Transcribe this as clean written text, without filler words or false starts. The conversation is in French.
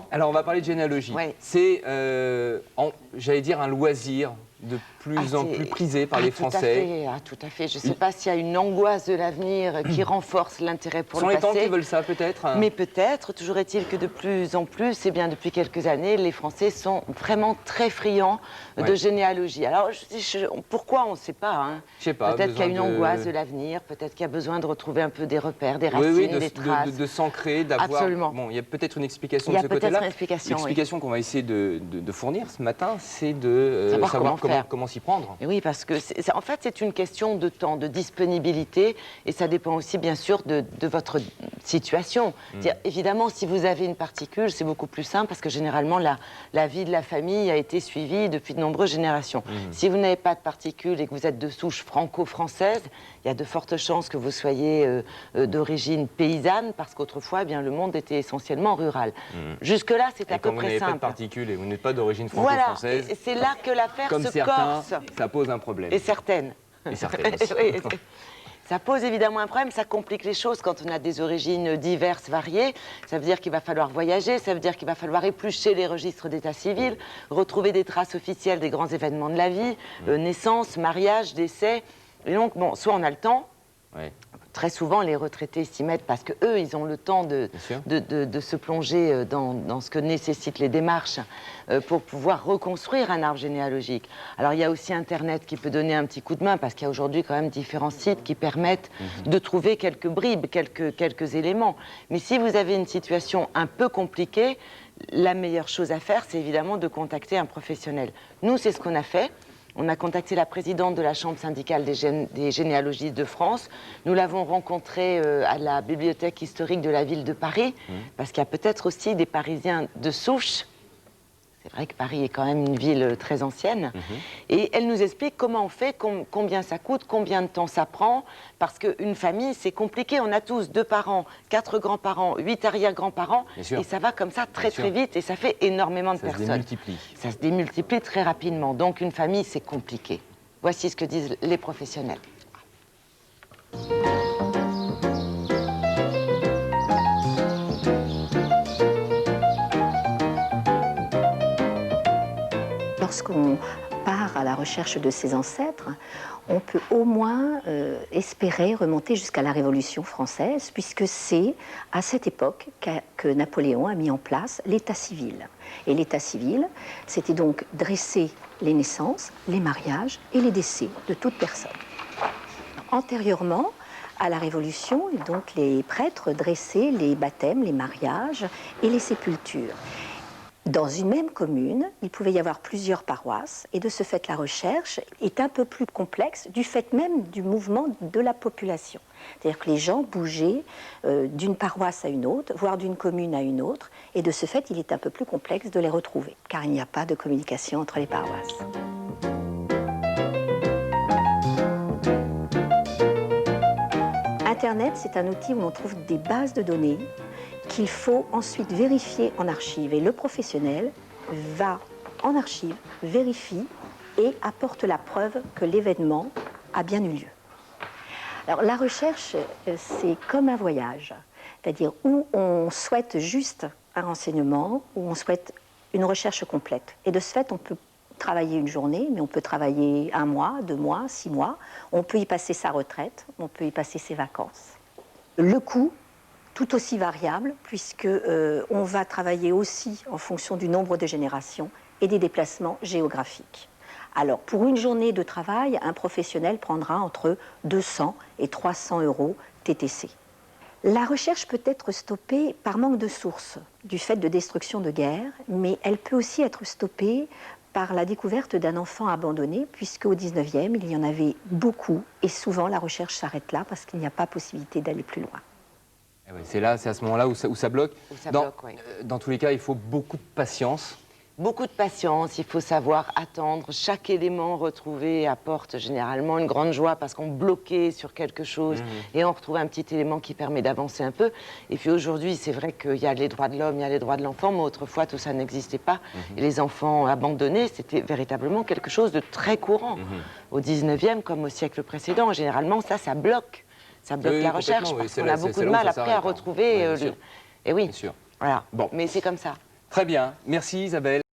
Alors on va parler de généalogie. Ouais. C'est, j'allais dire, un loisir de plus en plus prisé par les Français. Tout à fait. Je ne sais pas s'il y a une angoisse de l'avenir qui renforce l'intérêt pour le Ce sont les passé. temps qui veulent ça peut-être. Mais peut-être, toujours est-il que de plus en plus, et bien depuis quelques années, les Français sont vraiment très friands de généalogie. Alors pourquoi on ne sait pas. Hein. Je sais pas. Peut-être qu'il y a une angoisse de l'avenir, peut-être qu'il y a besoin de retrouver un peu des repères, des racines, des traces. De s'ancrer, d'avoir... Absolument. Bon, il y a peut-être une explication de ce côté-là. Il y a peut-être une explication, l'explication qu'on va essayer de fournir ce matin, c'est de savoir comment s'y prendre. Et oui, parce que en fait, c'est une question de temps, de disponibilité, et ça dépend aussi, bien sûr, de votre situation. Évidemment, si vous avez une particule, c'est beaucoup plus simple, parce que généralement, la vie de la famille a été suivie depuis de nombreuses générations. Si vous n'avez pas de particule et que vous êtes de souche franco-française, il y a de fortes chances que vous soyez d'origine paysanne, parce qu'autrefois, eh bien, le monde était essentiellement rural. Jusque-là, c'est à peu près simple. Quand vous n'avez pas de particules et vous n'êtes pas d'origine franco-française... Voilà, c'est là que l'affaire se corse. Ça pose un problème. Et certaines. Et certaines aussi. Oui, ça pose évidemment un problème, ça complique les choses quand on a des origines diverses, variées. Ça veut dire qu'il va falloir voyager, ça veut dire qu'il va falloir éplucher les registres d'état civil, retrouver des traces officielles des grands événements de la vie, naissance, mariage, décès. Et donc, bon, soit on a le temps, très souvent les retraités s'y mettent parce qu'eux, ils ont le temps de se plonger dans ce que nécessitent les démarches pour pouvoir reconstruire un arbre généalogique. Alors il y a aussi Internet qui peut donner un petit coup de main parce qu'il y a aujourd'hui quand même différents sites qui permettent de trouver quelques bribes, quelques éléments. Mais si vous avez une situation un peu compliquée, la meilleure chose à faire, c'est évidemment de contacter un professionnel. Nous, c'est ce qu'on a fait. On a contacté la présidente de la Chambre syndicale des généalogistes de France. Nous l'avons rencontrée à la bibliothèque historique de la ville de Paris, parce qu'il y a peut-être aussi des Parisiens de souche. C'est vrai que Paris est quand même une ville très ancienne. Et elle nous explique comment on fait, combien ça coûte, combien de temps ça prend. Parce qu'une famille, c'est compliqué. On a tous 2 parents, 4 grands-parents, 8 arrière-grands-parents. Et ça va comme ça très vite. Et ça fait énormément de personnes. Ça se démultiplie. Ça se démultiplie très rapidement. Donc une famille, c'est compliqué. Voici ce que disent les professionnels. Lorsqu'on part à la recherche de ses ancêtres, on peut au moins espérer remonter jusqu'à la Révolution française, puisque c'est à cette époque que Napoléon a mis en place l'état civil. Et l'état civil, c'était donc dresser les naissances, les mariages et les décès de toute personne. Antérieurement à la Révolution, donc les prêtres dressaient les baptêmes, les mariages et les sépultures. Dans une même commune, il pouvait y avoir plusieurs paroisses et de ce fait, la recherche est un peu plus complexe du fait même du mouvement de la population. C'est-à-dire que les gens bougeaient d'une paroisse à une autre, voire d'une commune à une autre, et de ce fait, il est un peu plus complexe de les retrouver, car il n'y a pas de communication entre les paroisses. Internet, c'est un outil où on trouve des bases de données qu'il faut ensuite vérifier en archive. Et le professionnel va en archive, vérifie et apporte la preuve que l'événement a bien eu lieu. Alors la recherche, c'est comme un voyage, c'est-à-dire où on souhaite juste un renseignement, où on souhaite une recherche complète. Et de ce fait, on peut travailler une journée, mais on peut travailler 1 mois, 2 mois, 6 mois. On peut y passer sa retraite, on peut y passer ses vacances. Le coût, tout aussi variable, puisque on va travailler aussi en fonction du nombre de générations et des déplacements géographiques. Alors, pour une journée de travail, un professionnel prendra entre 200 et 300 € TTC. La recherche peut être stoppée par manque de sources, du fait de destruction de guerre, mais elle peut aussi être stoppée par la découverte d'un enfant abandonné, puisqu'au 19e, il y en avait beaucoup, et souvent la recherche s'arrête là, parce qu'il n'y a pas possibilité d'aller plus loin. C'est à ce moment-là où ça bloque. Oui. Dans tous les cas, il faut beaucoup de patience. Beaucoup de patience, il faut savoir attendre. Chaque élément retrouvé apporte généralement une grande joie parce qu'on bloquait sur quelque chose et on retrouve un petit élément qui permet d'avancer un peu. Et puis aujourd'hui, c'est vrai qu'il y a les droits de l'homme, il y a les droits de l'enfant, mais autrefois tout ça n'existait pas. Et les enfants abandonnés, c'était véritablement quelque chose de très courant. Au 19e comme au siècle précédent, généralement ça bloque. Ça bloque la recherche parce qu'on a beaucoup de mal après à retrouver... Et oui, voilà. Bon. Mais c'est comme ça. Très bien. Merci Isabelle.